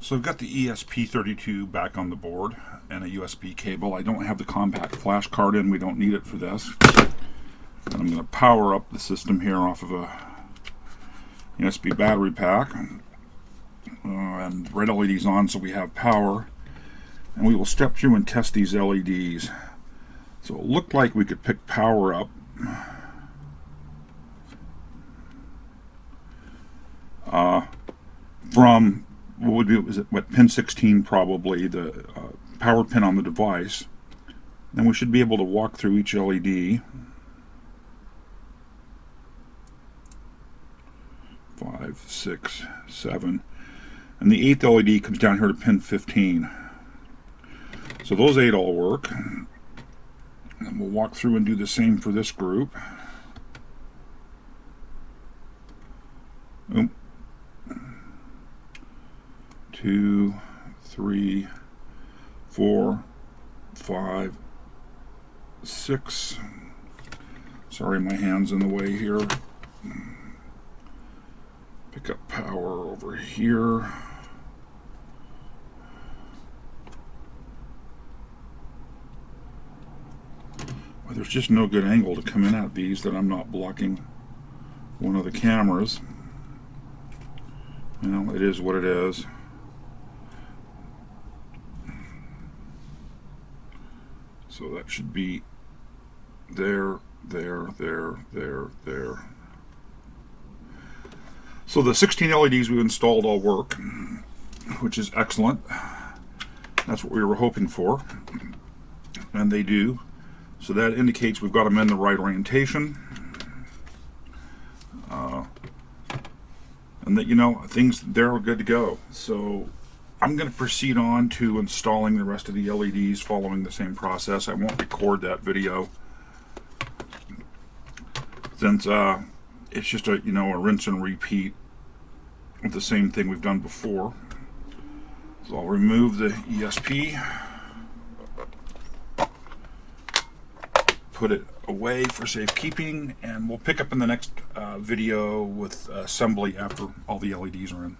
So I've got the ESP32 back on the board and a USB cable. I don't have the compact flash card in. We don't need it for this. And I'm going to power up the system here off of a USB battery pack. And red LED's on, so we have power. And we will step through and test these LEDs. So it looked like we could pick power up. From what would be, was it what, pin 16 probably, the power pin on the device. Then we should be able to walk through each LED. 5, 6, 7. And the 8th LED comes down here to pin 15. So those 8 all work. And we'll walk through and do the same for this group. Oop. 2, 3, 4, 5, 6. Sorry, my hand's in the way here. Pick up power over here. Well, there's just no good angle to come in at these that I'm not blocking one of the cameras. You know, it is what it is. So that should be there, there, there, there, there. So the 16 LEDs we've installed all work, which is excellent. That's what we were hoping for, and they do. So that indicates we've got them in the right orientation, and that, you know, things they're good to go. So I'm going to proceed on to installing the rest of the LEDs following the same process. I won't record that video since it's just a, you know, a rinse and repeat of the same thing we've done before. So I'll remove the ESP, put it away for safekeeping, and we'll pick up in the next video with assembly after all the LEDs are in.